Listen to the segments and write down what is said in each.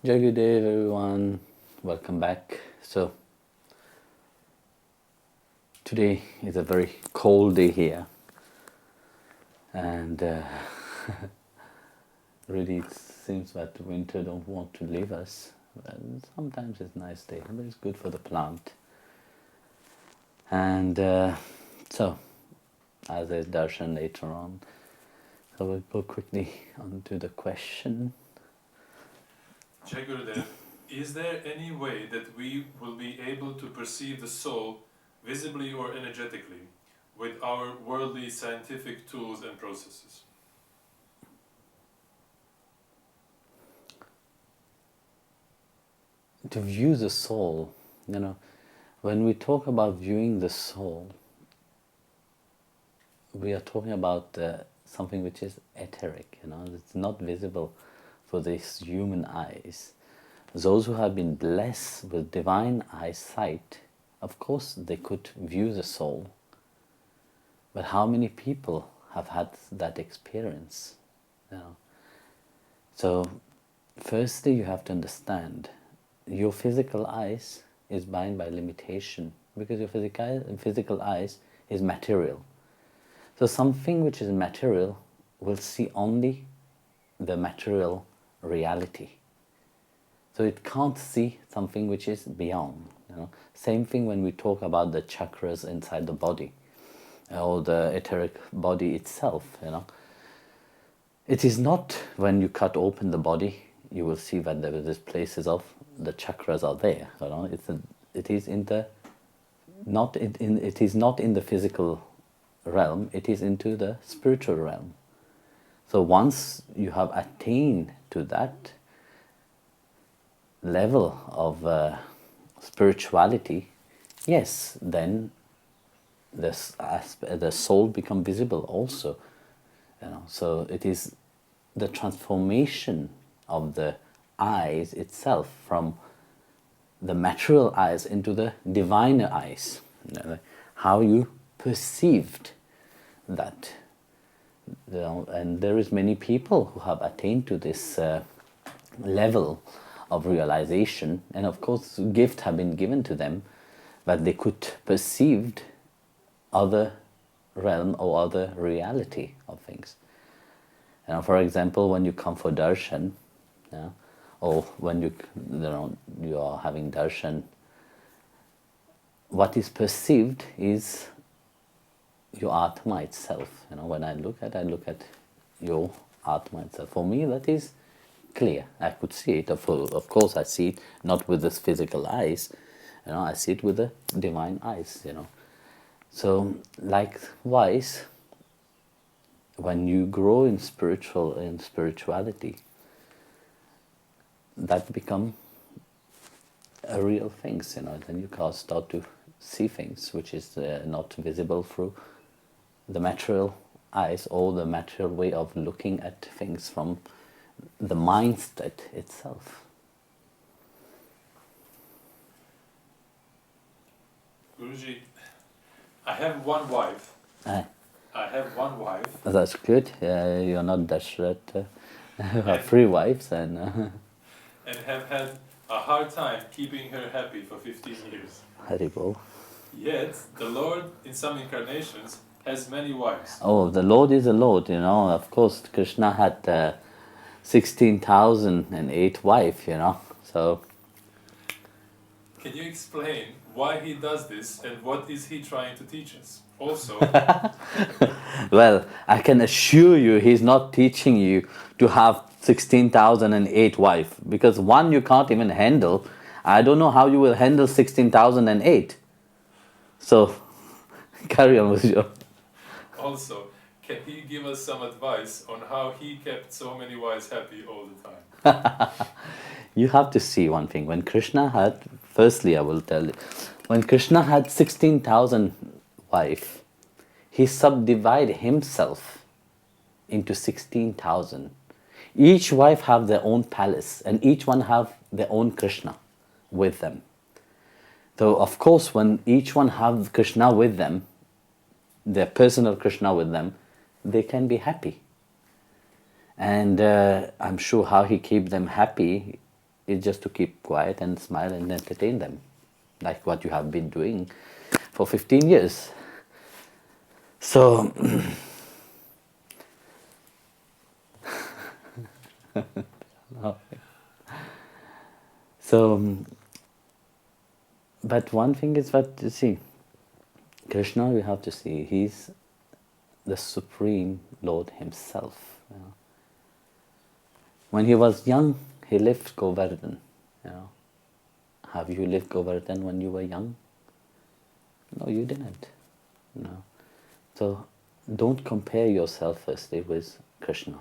Jai Gurudev, everyone. Welcome back. So, today is a very cold day here, and really it seems that winter don't want to leave us. And sometimes it's a nice day, but it's good for the plant. And so, as there's darshan later on, so we'll go quickly on to the question. Jai Gurudev, is there any way that we will be able to perceive the soul visibly or energetically with our worldly scientific tools and processes? To view the soul, when we talk about viewing the soul, we are talking about something which is etheric, it's not visible for these human eyes. Those who have been blessed with divine eyesight, of course they could view the soul. But how many people have had that experience? So, firstly, you have to understand your physical eyes is bound by limitation, because your physical eyes is material. So something which is material will see only the material reality. So it can't see something which is beyond. Same thing when we talk about the chakras inside the body, or the etheric body itself. It is not when you cut open the body you will see that there is places of the chakras are there. It is not in the physical realm. It is into the spiritual realm. So once you have attained to that level of spirituality, yes, then the soul become visible also. So it is the transformation of the eyes itself from the material eyes into the diviner eyes. How you perceived that. And there is many people who have attained to this level of realization, and of course gifts have been given to them that they could perceive other realm or other reality of things. For example, when you come for darshan, or when you are having darshan, what is perceived is your Atma itself. When I look at your Atma itself. For me, that is clear. I could see it. Of course, I see it not with this physical eyes. I see it with the divine eyes. So, likewise, when you grow in spirituality, that become a real things. Then you can start to see things which is not visible through the material eyes or the material way of looking at things from the mindset itself. Guruji, I have one wife. I have one wife. That's good. You're not desperate. You have 3 wives and have had a hard time keeping her happy for 15 years. Haribol. Yet, the Lord, in some incarnations, has many wives. Oh, the Lord is the Lord, Of course, Krishna had 16,008 wives, So. Can you explain why he does this and what is he trying to teach us? Also, Well, I can assure you he's not teaching you to have 16,008 wives, because one you can't even handle. I don't know how you will handle 16,008. So, carry on with your... Also, can he give us some advice on how he kept so many wives happy all the time? You have to see one thing. When Krishna had, firstly I will tell you, when Krishna had 16,000 wives, he subdivided himself into 16,000. Each wife have their own palace, and each one have their own Krishna with them. So of course, when each one have Krishna with them, their personal Krishna with them, they can be happy. And I'm sure how he keep them happy is just to keep quiet and smile and entertain them, like what you have been doing for 15 years. So, so, but one thing is that, you see, Krishna, we have to see, he's the Supreme Lord himself. You know. When he was young, he lived Govardhan. You know. Have you lived Govardhan when you were young? No, you didn't. No. So don't compare yourself firstly with Krishna.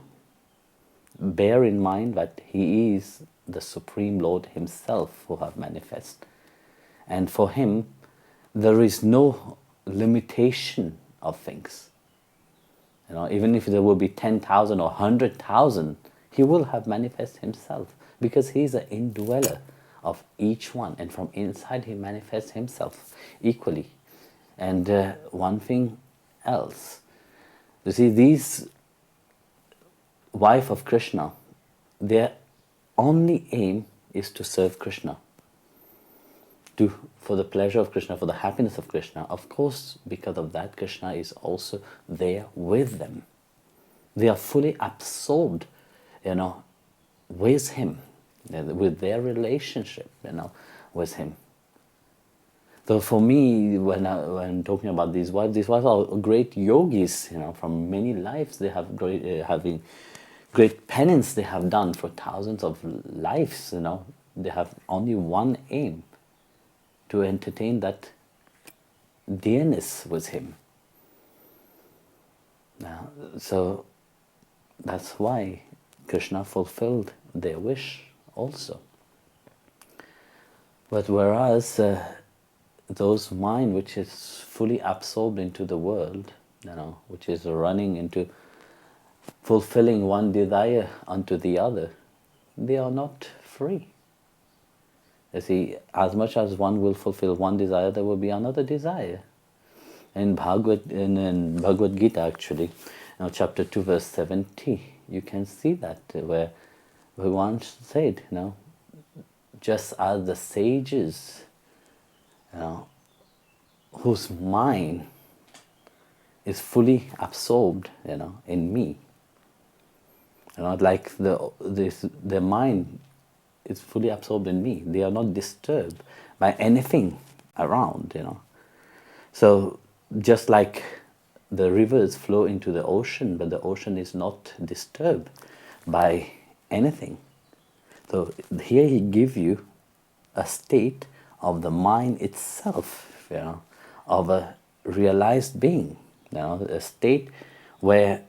Bear in mind that he is the Supreme Lord himself who have manifest. And for him, there is no limitation of things. You know, even if there will be 10,000 or 100,000, he will have manifest himself, because he is an indweller of each one, and from inside he manifests himself equally. And one thing else, you see, these wife of Krishna, their only aim is to serve Krishna, for the pleasure of Krishna, for the happiness of Krishna. Of course, because of that, Krishna is also there with them. They are fully absorbed, you know, with him, with their relationship, you know, with him. So for me, when talking about these wives are great yogis, you know, from many lives. They have having great penance they have done for thousands of lives, you know. They have only one aim, to entertain that dearness with him. Now, so that's why Krishna fulfilled their wish also. But whereas those mind which is fully absorbed into the world, you know, which is running into fulfilling one desire unto the other, they are not free. You see, as much as one will fulfill one desire, there will be another desire. In Bhagavad Gita, actually, you know, chapter 2, verse 70, you can see that, where Bhagavan said, you know, just as the sages, you know, whose mind is fully absorbed, you know, in me, you know, like their mind is fully absorbed in me. They are not disturbed by anything around, you know. So just like the rivers flow into the ocean, but the ocean is not disturbed by anything. So here he gives you a state of the mind itself, you know, of a realized being, you know, a state where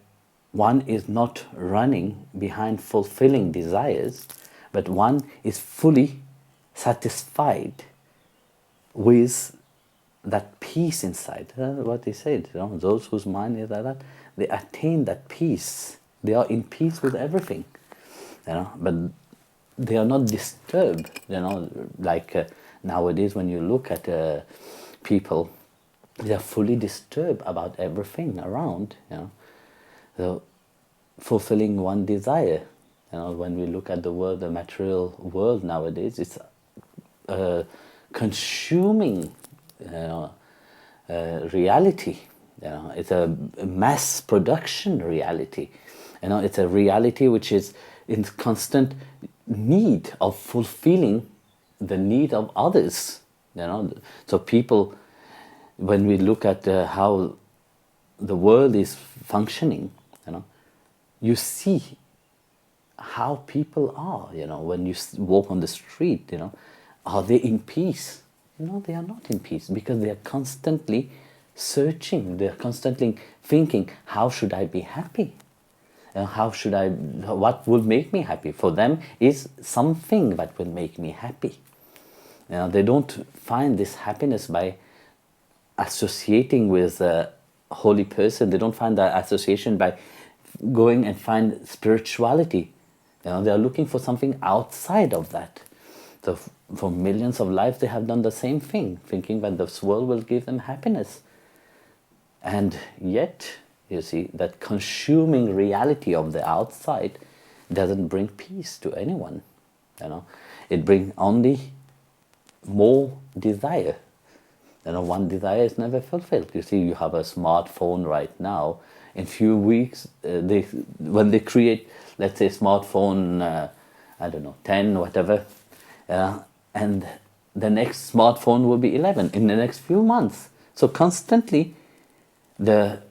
one is not running behind fulfilling desires, but one is fully satisfied with that peace inside. What he said, you know, those whose mind is like that, they attain that peace. They are in peace with everything, you know, but they are not disturbed, you know, like nowadays when you look at people, they are fully disturbed about everything around, you know. So fulfilling one desire, you know, when we look at the world, the material world nowadays, it's consuming, you know, reality. You know, it's a mass production reality. You know, it's a reality which is in constant need of fulfilling the need of others. You know, so people, when we look at how the world is functioning, you know, you see how people are. You know, when you walk on the street, you know, are they in peace? No, they are not in peace, because they are constantly searching. They are constantly thinking, how should I be happy? What will make me happy? For them is something that will make me happy. You know, they don't find this happiness by associating with a holy person. They don't find that association by going and find spirituality. You know, they are looking for something outside of that. So for millions of lives they have done the same thing, thinking that this world will give them happiness. And yet, you see, that consuming reality of the outside doesn't bring peace to anyone. It brings only more desire. One desire is never fulfilled. You see, you have a smartphone right now. In few weeks, when they create, let's say, smartphone, I don't know, 10, whatever, and the next smartphone will be 11 in the next few months. So constantly, the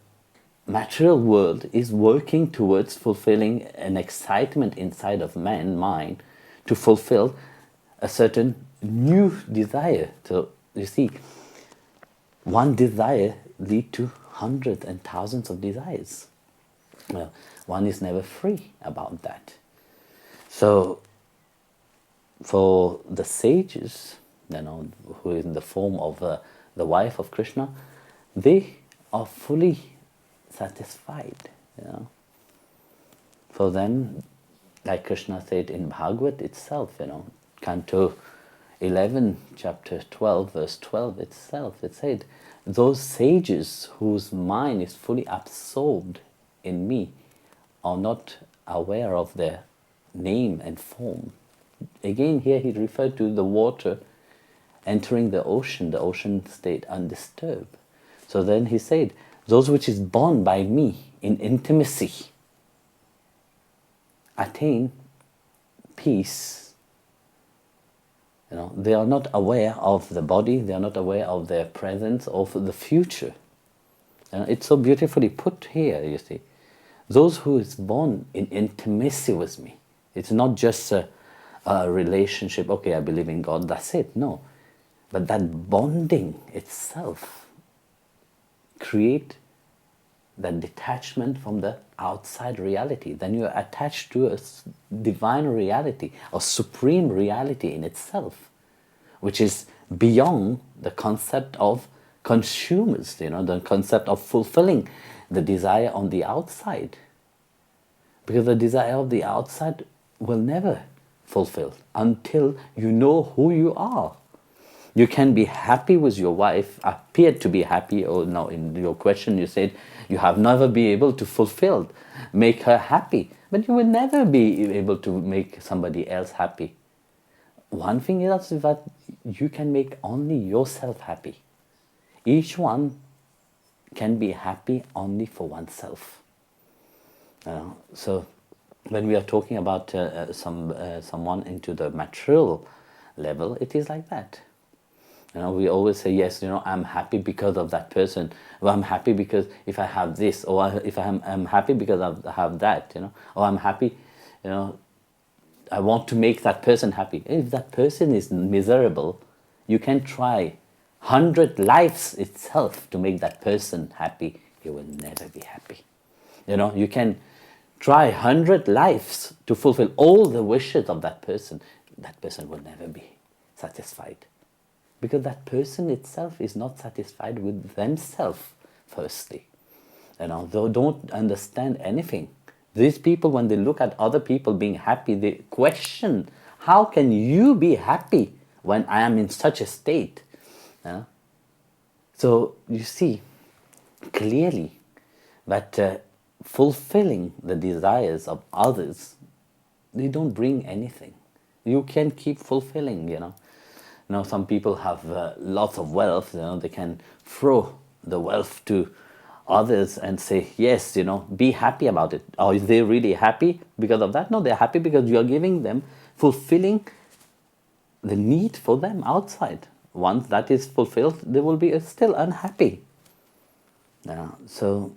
material world is working towards fulfilling an excitement inside of man's mind to fulfill a certain new desire. So you see, one desire leads to hundreds and thousands of desires. Well, one is never free about that. So for the sages, who is in the form of the wife of Krishna, they are fully satisfied. For them, like Krishna said in Bhagavad itself, Canto 11, chapter 12, verse 12 itself, it said, those sages whose mind is fully absorbed in me are not aware of their name and form. Again, here he referred to the water entering the ocean state undisturbed. So then he said, those which is born by me in intimacy attain peace. They are not aware of the body, they are not aware of their presence or of the future. It's so beautifully put here, you see. Those who is born in intimacy with me, it's not just a relationship, okay, I believe in God, that's it, no. But that bonding itself create that detachment from the outside reality. Then you're attached to a divine reality, or supreme reality in itself, which is beyond the concept of consumers, the concept of fulfilling the desire on the outside. Because the desire of the outside will never fulfill until you know who you are. You can be happy with your wife, appear to be happy, or no, in your question you said you have never been able to fulfill, make her happy. But you will never be able to make somebody else happy. One thing is that you can make only yourself happy. Each one can be happy only for oneself. So when we are talking about someone into the material level, it is like that. We always say, yes, I'm happy because of that person. Or I'm happy because if I have this, or if I'm happy because I have that, or I'm happy, I want to make that person happy. If that person is miserable, you can try 100 lives itself to make that person happy. You will never be happy. You can try 100 lives to fulfill all the wishes of that person. That person will never be satisfied. Because that person itself is not satisfied with themselves, firstly. They don't understand anything. These people, when they look at other people being happy, they question, how can you be happy when I am in such a state? So you see clearly that fulfilling the desires of others, they don't bring anything. You can keep fulfilling, some people have lots of wealth, they can throw the wealth to others and say, yes, be happy about it. Or is they really happy because of that? No, they're happy because you are giving them, fulfilling the need for them outside. Once that is fulfilled, they will be still unhappy. So,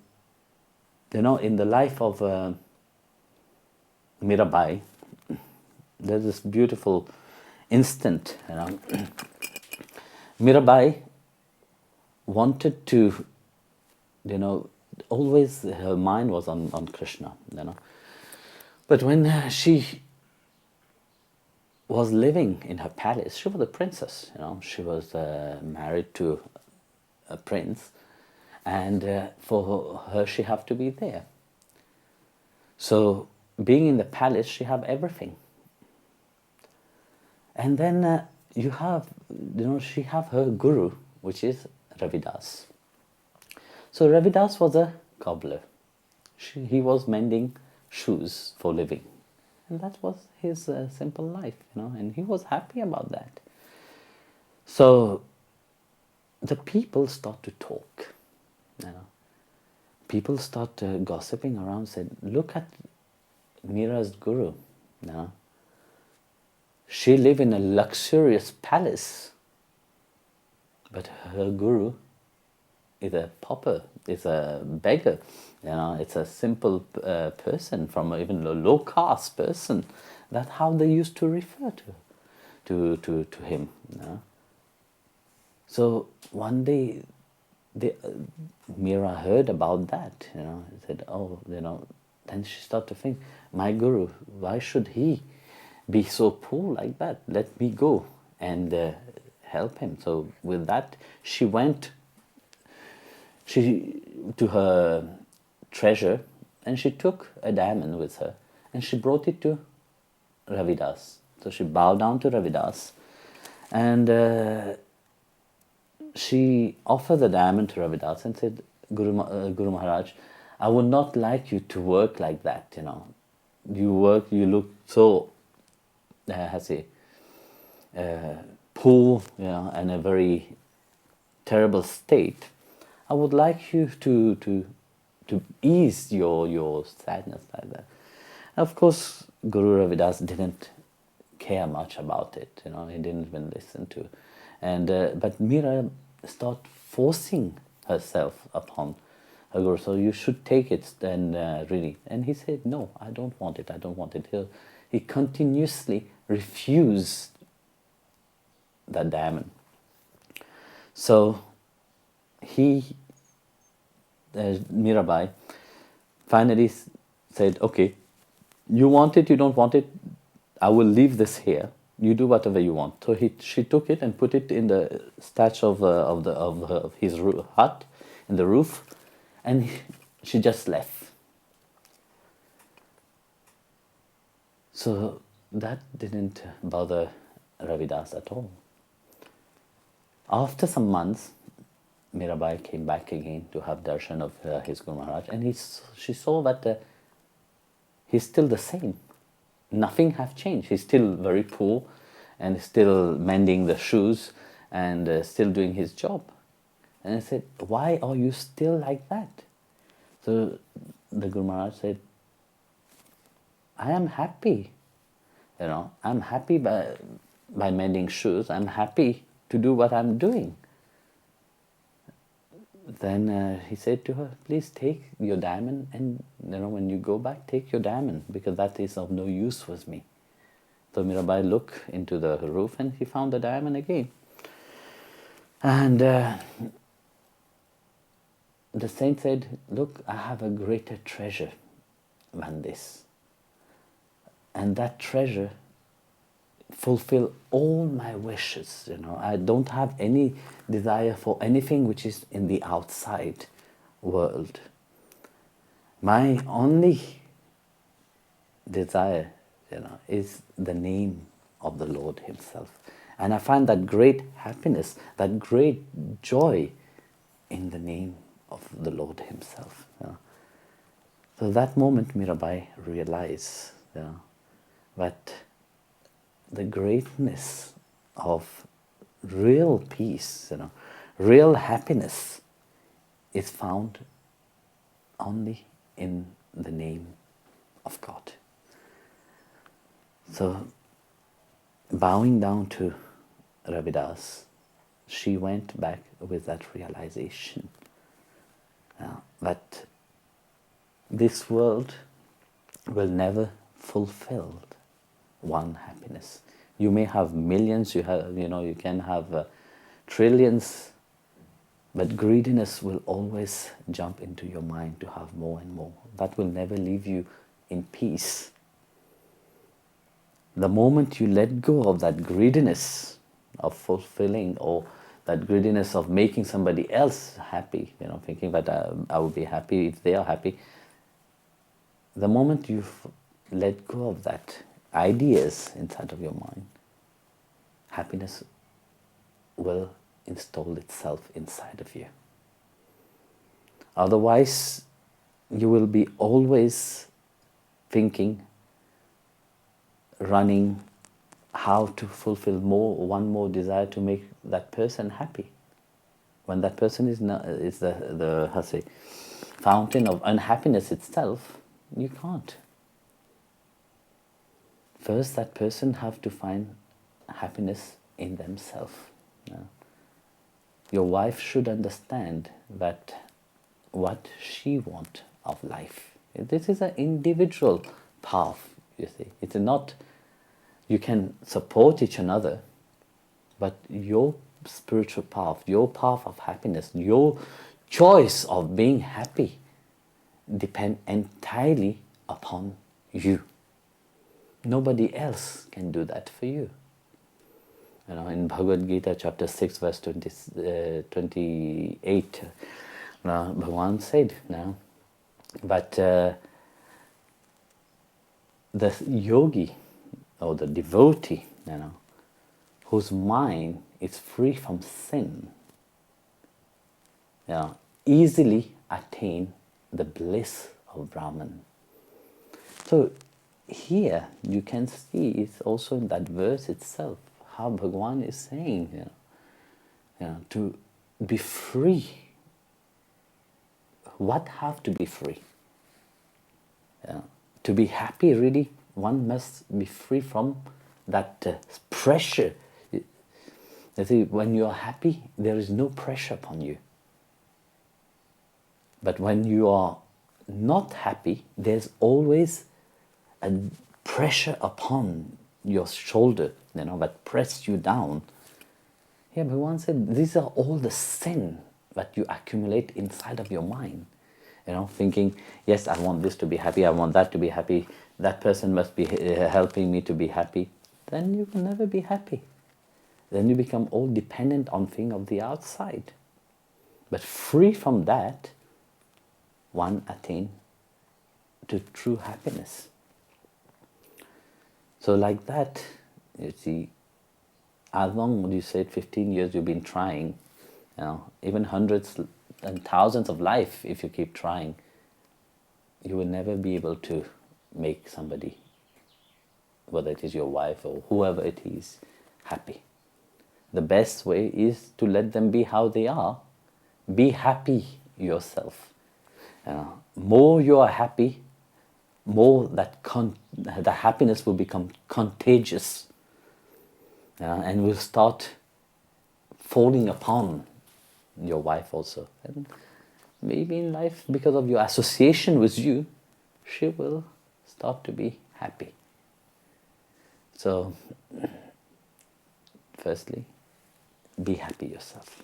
in the life of Mirabai, there's this beautiful instant. Mirabai wanted to, always her mind was on Krishna, But when she was living in her palace, she was a princess, she was married to a prince, and for her she had to be there. So being in the palace, she have everything. And then you have, she have her guru, which is Ravidas. So Ravidas was a cobbler. He was mending shoes for living. And that was his simple life, and he was happy about that. So the people start to talk, people start gossiping around, said, look at Mira's guru. She live in a luxurious palace, but her guru is a pauper, is a beggar. It's a simple person from even a low caste person. That's how they used to refer to him. So one day, Mira heard about that. Said, oh, Then she started to think, my guru, why should he be so poor like that? Let me go and help him. So with that, she went to her treasure, and she took a diamond with her, and she brought it to Ravidas. So she bowed down to Ravidas, and she offered the diamond to Ravidas and said, Guru Maharaj, I would not like you to work like that. You look so, poor, and a very terrible state. I would like you to ease your sadness like that. Of course, Guru Ravidas didn't care much about it. He didn't even listen to. But Mira started forcing herself upon her guru. So you should take it, and really. And he said, no, I don't want it. I don't want it. He continuously refused that diamond. So Mirabai finally said, okay, you want it, you don't want it, I will leave this here. You do whatever you want. So she took it and put it in the thatch of his hut, in the roof, and she just left. So that didn't bother Ravidas at all. After some months, Mirabai came back again to have darshan of his Guru Maharaj, and she saw that he's still the same. Nothing have changed. He's still very poor and still mending the shoes and still doing his job. And I said, why are you still like that? So the Guru Maharaj said, I am happy. I'm happy by mending shoes. I'm happy to do what I'm doing. Then he said to her, please take your diamond, and when you go back, take your diamond, because that is of no use with me. So Mirabai looked into the roof and he found the diamond again. And the saint said, look, I have a greater treasure than this. And that treasure fulfill all my wishes. I don't have any desire for anything which is in the outside world. My only desire, is the name of the Lord Himself. And I find that great happiness, that great joy in the name of the Lord Himself. So that moment Mirabai realized that the greatness of real peace, real happiness is found only in the name of God. So, bowing down to Ravidas, she went back with that realization that this world will never fulfill one happiness. You may have millions, you can have trillions, but greediness will always jump into your mind to have more and more. That will never leave you in peace. The moment you let go of that greediness of fulfilling, or that greediness of making somebody else happy, thinking that I will be happy if they are happy, the moment you let go of that ideas inside of your mind, happiness will install itself inside of you. Otherwise, you will be always thinking running how to fulfill one more desire to make that person happy. When that person is the how to say, fountain of unhappiness itself, you can't. First, that person have to find happiness in themselves. Your wife should understand that what she wants of life. This is an individual path, you see. It's not, you can support each other, but your spiritual path, your path of happiness, your choice of being happy depend entirely upon you. Nobody else can do that for you. You know, in Bhagavad Gita chapter 6 verse 28, Bhagavan said, but the yogi or the devotee, whose mind is free from sin, easily attain the bliss of Brahman. So here you can see it's also in that verse itself how Bhagavan is saying, to be free. What have to be free? To be happy, really, one must be free from that pressure. You see, when you are happy, there is no pressure upon you. But when you are not happy, there's always a pressure upon your shoulder, that press you down. Here, Bhagavan said, these are all the sin that you accumulate inside of your mind. Thinking, yes, I want this to be happy, I want that to be happy, that person must be helping me to be happy. Then you will never be happy. Then you become all dependent on things of the outside. But free from that, one attain to true happiness. So like that, you see, as long as you said 15 years you've been trying, even hundreds and thousands of life, if you keep trying, you will never be able to make somebody, whether it is your wife or whoever it is, happy. The best way is to let them be how they are. Be happy yourself. More you are happy, more that the happiness will become contagious, and will start falling upon your wife also. And maybe in life, because of your association with you, she will start to be happy. So, firstly, be happy yourself.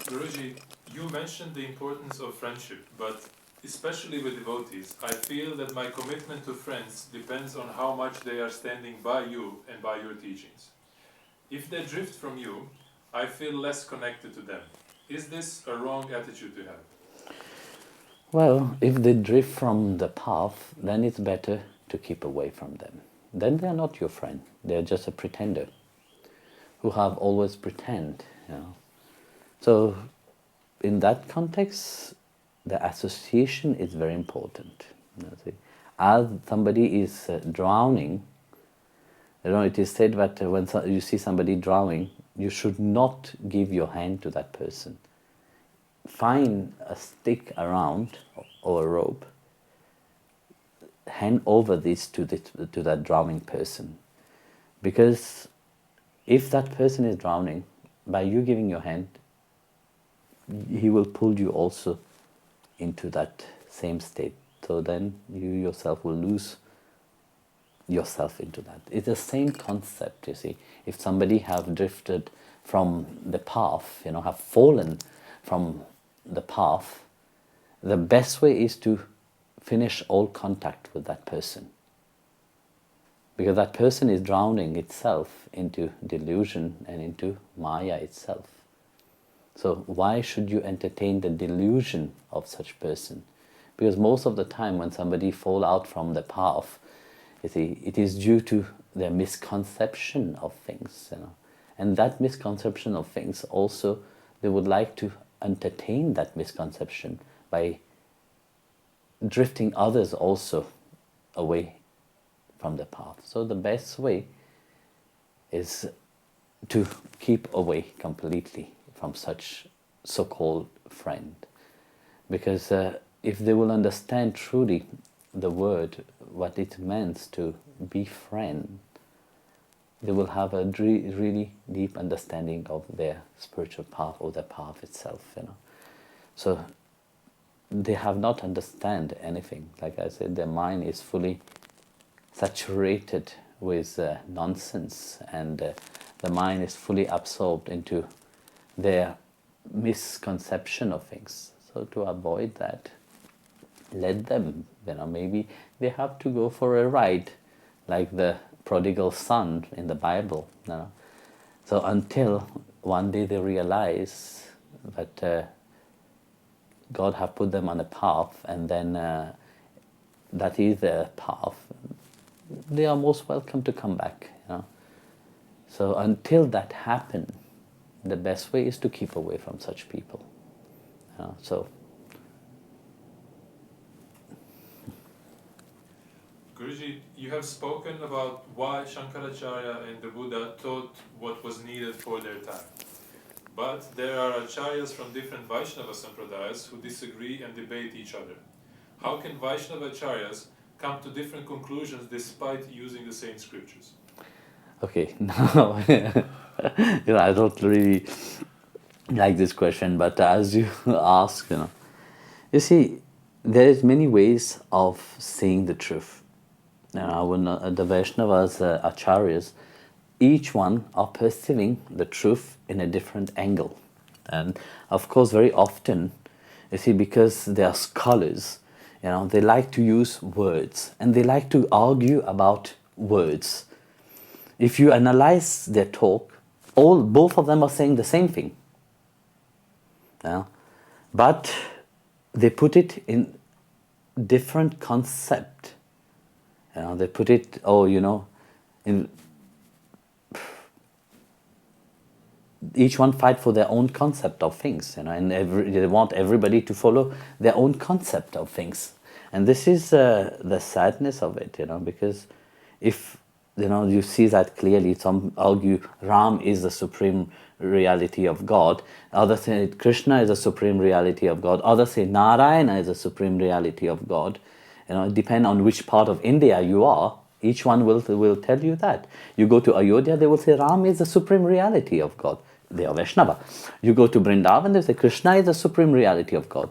Guruji, you mentioned the importance of friendship, but especially with devotees, I feel that my commitment to friends depends on how much they are standing by you and by your teachings. If they drift from you, I feel less connected to them. Is this a wrong attitude to have? Well, if they drift from the path, then it's better to keep away from them. Then they are not your friend. They are just a pretender who have always pretend. So, in that context, the association is very important. As somebody is drowning, it is said that when you see somebody drowning, you should not give your hand to that person. Find a stick around or a rope, hand over this to that drowning person. Because if that person is drowning, by you giving your hand, he will pull you also into that same state. So then you yourself will lose yourself into that. It's the same concept, you see. If somebody have drifted from the path, have fallen from the path, the best way is to finish all contact with that person. Because that person is drowning itself into delusion and into Maya itself. So why should you entertain the delusion of such person? Because most of the time when somebody fall out from the path, you see, it is due to their misconception of things. And that misconception of things also, they would like to entertain that misconception by drifting others also away from the path. So the best way is to keep away completely from such so-called friend. Because if they will understand truly the word, what it means to be friend, they will have a really deep understanding of their spiritual path or the path itself, So they have not understand anything. Like I said, their mind is fully saturated with nonsense, and the mind is fully absorbed into their misconception of things. So to avoid that, let them, maybe they have to go for a ride, like the prodigal son in the Bible. So until one day they realize that God have put them on a path, and then that is their path, they are most welcome to come back. So until that happens, the best way is to keep away from such people. So Guruji, you have spoken about why Shankaracharya and the Buddha taught what was needed for their time. But there are acharyas from different Vaishnava sampradayas who disagree and debate each other. How can Vaishnava acharyas come to different conclusions despite using the same scriptures? okay, now I don't really like this question, but as you ask, you see, there is many ways of seeing the truth. When the Vaishnavas, acharyas, each one are perceiving the truth in a different angle. And of course, very often, you see, because they are scholars, they like to use words, and they like to argue about words. If you analyze their talk, both of them are saying the same thing. But they put it in different concept. They put it, in each one fight for their own concept of things, and they want everybody to follow their own concept of things. And this is the sadness of it, because if you see that clearly, some argue Ram is the supreme reality of God, others say Krishna is the supreme reality of God, others say Narayana is the supreme reality of God. Depend on which part of India you are, each one will tell you that. You go to Ayodhya, they will say Ram is the supreme reality of God. They are Vaishnava. You go to Vrindavan, they say Krishna is the supreme reality of God.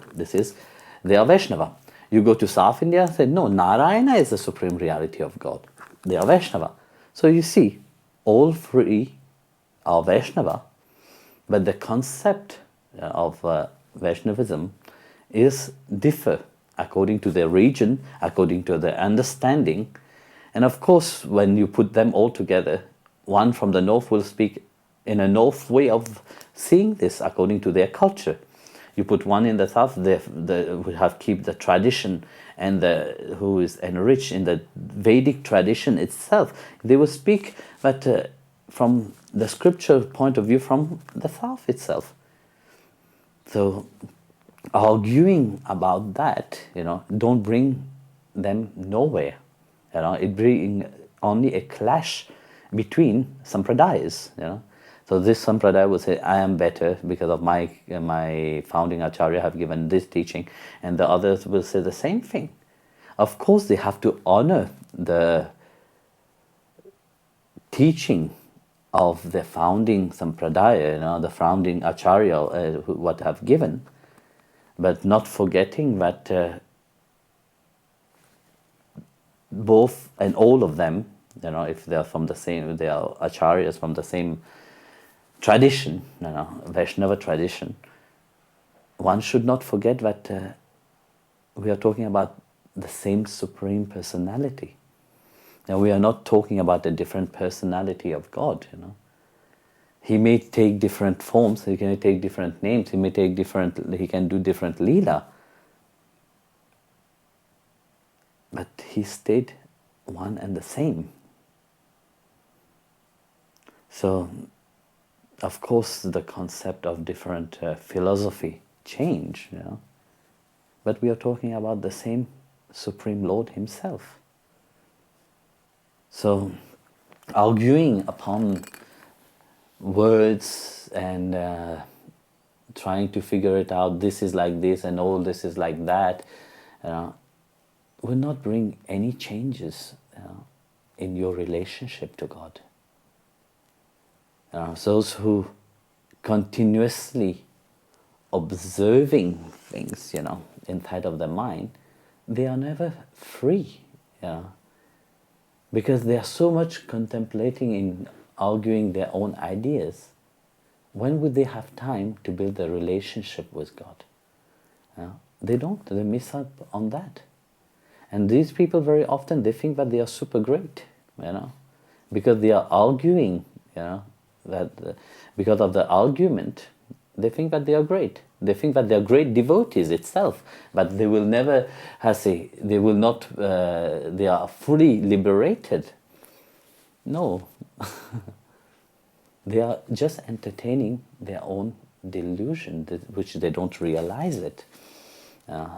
They are Vaishnava. You go to South India, say no, Narayana is the supreme reality of God. They are Vaishnava. So you see, all three are Vaishnava, but the concept of Vaishnavism is differ according to their region, according to their understanding. And of course, when you put them all together, one from the north will speak in a north way of seeing this according to their culture. You put one in the south, they will have keep the tradition, and who is enriched in the Vedic tradition itself. They will speak, but from the scripture point of view, from the south itself. So arguing about that, don't bring them nowhere. It bring only a clash between sampradayas. So this sampradaya will say, I am better because of my founding acharya have given this teaching, and the others will say the same thing. Of course, they have to honor the teaching of the founding sampradaya, the founding acharya, what have given, but not forgetting that both and all of them, if they are from the same, they are acharyas from the same tradition, Vaishnava tradition, one should not forget that we are talking about the same Supreme Personality. Now, we are not talking about a different personality of God, He may take different forms, he can take different names, he can do different leela. But he stayed one and the same. So, of course, the concept of different philosophy change, but we are talking about the same Supreme Lord Himself. So arguing upon words and trying to figure it out, this is like this and all this is like that, will not bring any changes in your relationship to God. Those who continuously observing things, inside of their mind, they are never free, because they are so much contemplating in arguing their own ideas. When would they have time to build a relationship with God? They don't. They miss out on that. And these people very often, they think that they are super great, because they are arguing, that because of the argument, they think that they are great. They think that they are great devotees itself, but they will never, they will not, they are fully liberated. No. They are just entertaining their own delusion, which they don't realize it.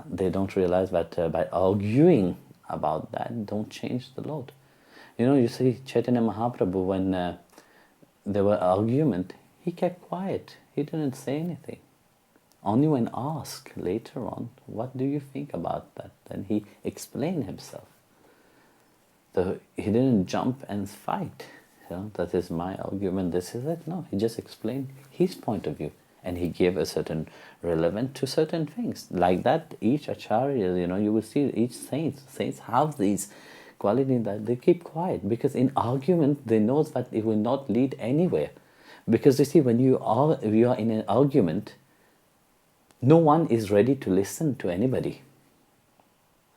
They don't realize that by arguing about that, don't change the Lord. You see Chaitanya Mahaprabhu, when there were argument, he kept quiet. He didn't say anything. Only when asked later on, what do you think about that? Then he explained himself. So he didn't jump and fight. That is my argument, this is it. No, he just explained his point of view. And he gave a certain relevance to certain things. Like that, each acharya, you will see each saints have these qualities that they keep quiet. Because in argument, they know that it will not lead anywhere. Because you see, when you are in an argument, no one is ready to listen to anybody.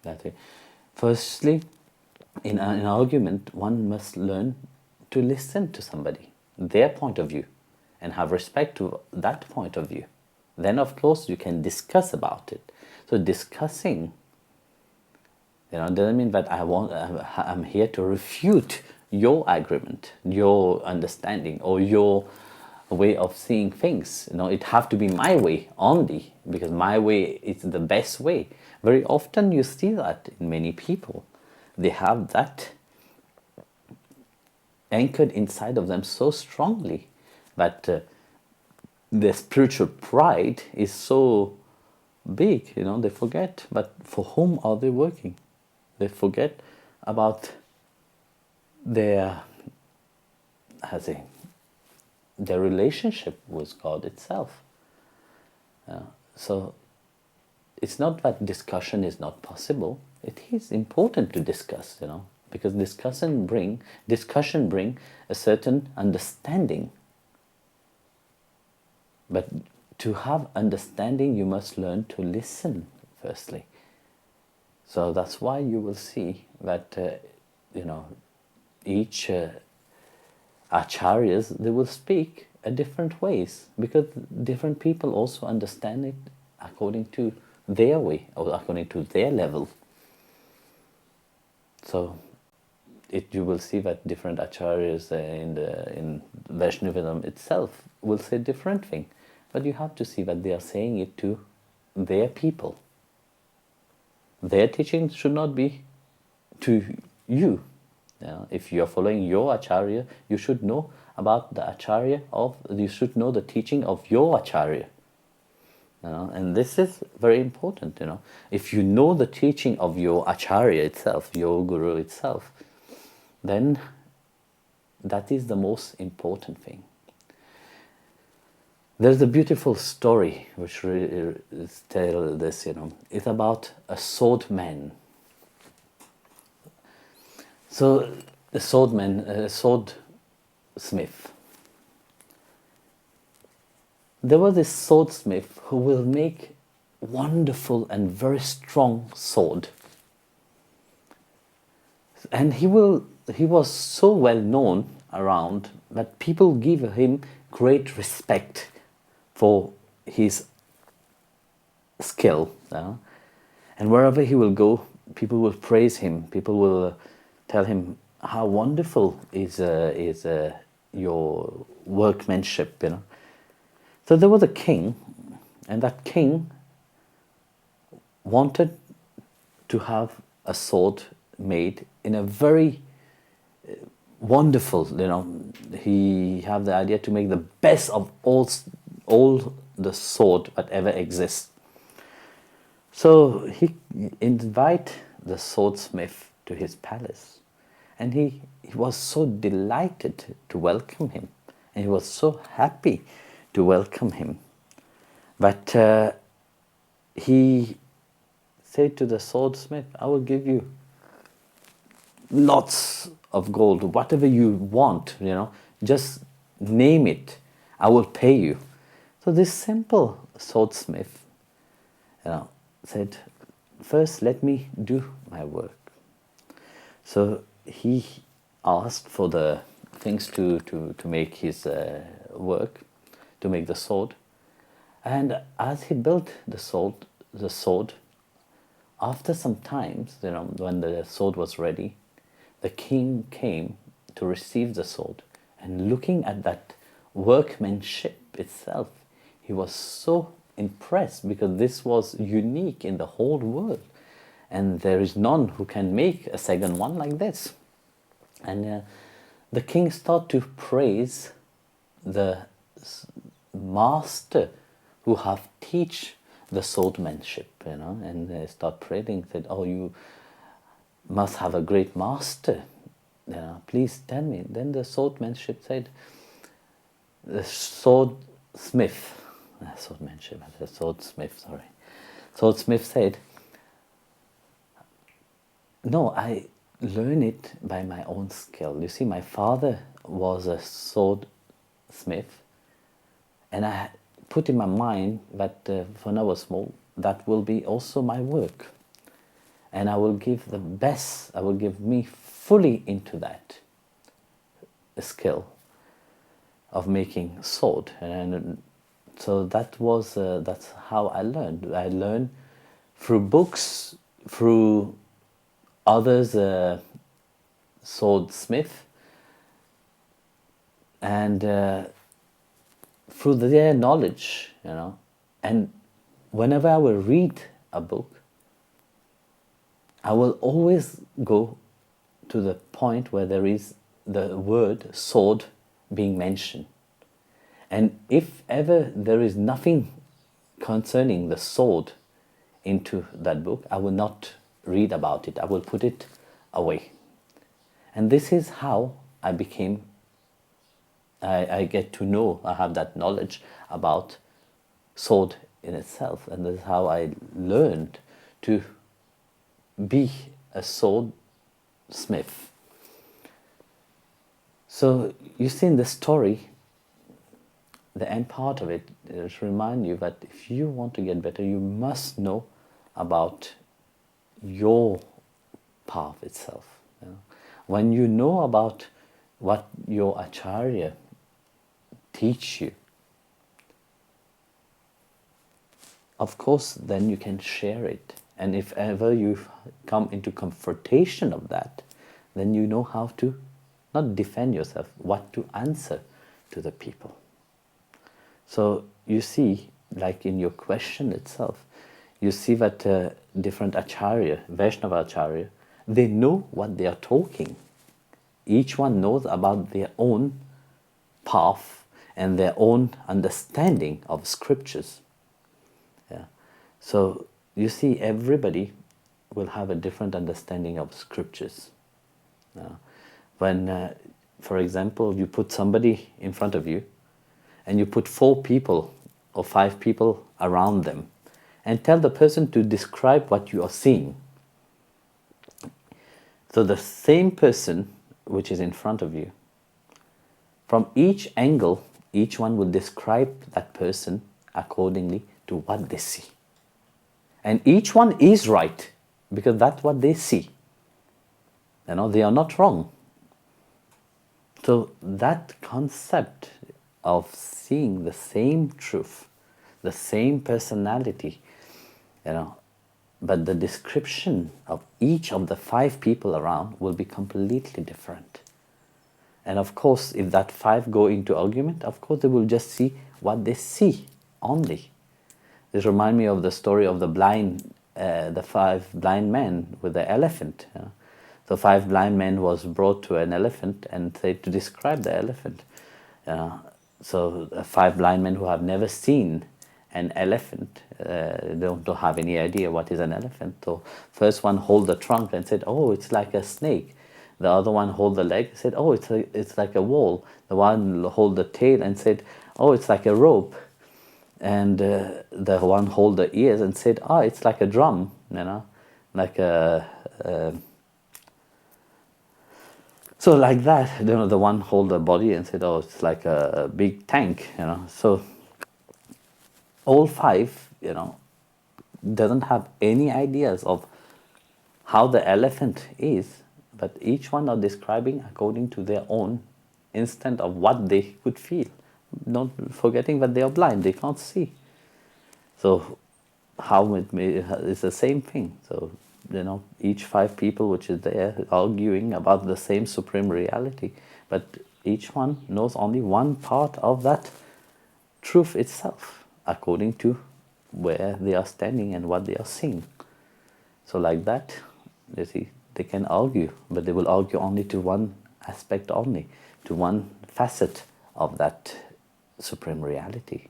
That's it. Firstly, in an argument, one must learn to listen to somebody, their point of view, and have respect to that point of view. Then, of course, you can discuss about it. So discussing, doesn't mean that I'm here to refute your agreement, your understanding, or your way of seeing things. It have to be my way only, because my way is the best way. Very often you see that in many people. They have that anchored inside of them so strongly that their spiritual pride is so big, they forget. But for whom are they working? They forget about their relationship with God itself. So it's not that discussion is not possible. It is important to discuss, because discussion bring a certain understanding. But to have understanding, you must learn to listen firstly. So that's why you will see that each acharyas, they will speak a different ways, because different people also understand it according to their way or according to their level. So you will see that different acharyas in Vaishnavism itself will say different thing, but you have to see that they are saying it to their people. Their teaching should not be to you. If you are following your acharya, you should know about the acharya you should know the teaching of your acharya. And this is very important. If you know the teaching of your acharya itself, your guru itself, then that is the most important thing. There's a beautiful story which really tells this. It's about a swordman. So a swordsmith. There was this swordsmith who will make wonderful and very strong sword. And he was so well known around that people give him great respect for his skill. And wherever he will go, people will praise him. People will tell him how wonderful is your workmanship. So there was a king, and that king wanted to have a sword made in a very wonderful, he have the idea to make the best of all the sword that ever exists. So he invite the swordsmith to his palace, and he was so delighted to welcome him, and he was so happy to welcome him. But he said to the swordsmith, I will give you lots of gold, whatever you want, just name it, I will pay you. So this simple swordsmith, said, first let me do my work. So he asked for the things to make his work, to make the sword. And as he built the sword, after some times, when the sword was ready, the king came to receive the sword, and looking at that workmanship itself, he was so impressed, because this was unique in the whole world, and there is none who can make a second one like this. And the king started to praise the master who have teach the swordsmanship, and they start praying, said, oh, you must have a great master, please tell me. Then the swordsmanship said, the swordsmith said, no, I learn it by my own skill. You see, my father was a swordsmith, and I put in my mind that when I was small, that will be also my work. And I will give the best, I will give me fully into that skill of making sword. And so that was, that's how I learned. I learned through books, through others, swordsmith, and through their knowledge, And whenever I will read a book, I will always go to the point where there is the word sword being mentioned. And if ever there is nothing concerning the sword into that book, I will not read about it. I will put it away. And this is how I became, I get to know, I have that knowledge about sword in itself. And this is how I learned to be a swordsmith. So you see in the story, the end part of it is remind you that if you want to get better, you must know about your path itself. When you know about what your acharya teach you, of course then you can share it. And if ever you come into confrontation of that, then you know how to not defend yourself, what to answer to the people. So you see, like in your question itself, you see that different acharya, Vaishnava acharya, they know what they are talking. Each one knows about their own path and their own understanding of scriptures. Yeah. So you see, everybody will have a different understanding of scriptures. When, for example, you put somebody in front of you, and you put 4 people or 5 people around them, and tell the person to describe what you are seeing. So the same person which is in front of you, from each angle, each one will describe that person accordingly to what they see. And each one is right, because that's what they see. They are not wrong. So that concept of seeing the same truth, the same personality, but the description of each of the 5 people around will be completely different. And of course, if that 5 go into argument, of course they will just see what they see only. This reminds me of the story of the 5 blind men with the elephant. So 5 blind men was brought to an elephant and said to describe the elephant. So 5 blind men who have never seen an elephant don't have any idea what is an elephant. So first one hold the trunk and said, oh, it's like a snake. The other one hold the leg and said, oh, it's like a wall. The one hold the tail and said, oh, it's like a rope. And the one hold the ears and said, oh, it's like a drum, like a so like that, the one hold the body and said, oh, it's like a big tank, So all 5, doesn't have any ideas of how the elephant is, but each one are describing according to their own instant of what they could feel. Not forgetting that they are blind, they can't see. So how it's the same thing. So each 5 people which is there arguing about the same supreme reality, but each one knows only one part of that truth itself according to where they are standing and what they are seeing. So like that, you see, they can argue, but they will argue only to one aspect only, to one facet of that supreme reality.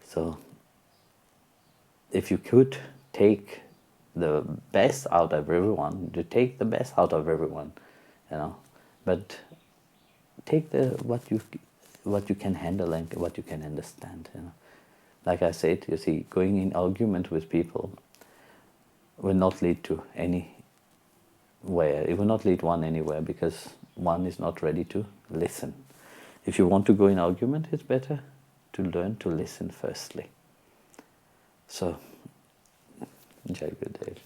So if you could take the best out of everyone, to take the best out of everyone, but take what you can handle and what you can understand. Like I said, you see, going in argument with people will not lead to anywhere. It will not lead one anywhere because one is not ready to listen. If you want to go in argument, it's better to learn to listen firstly. So, Jai Gurudev.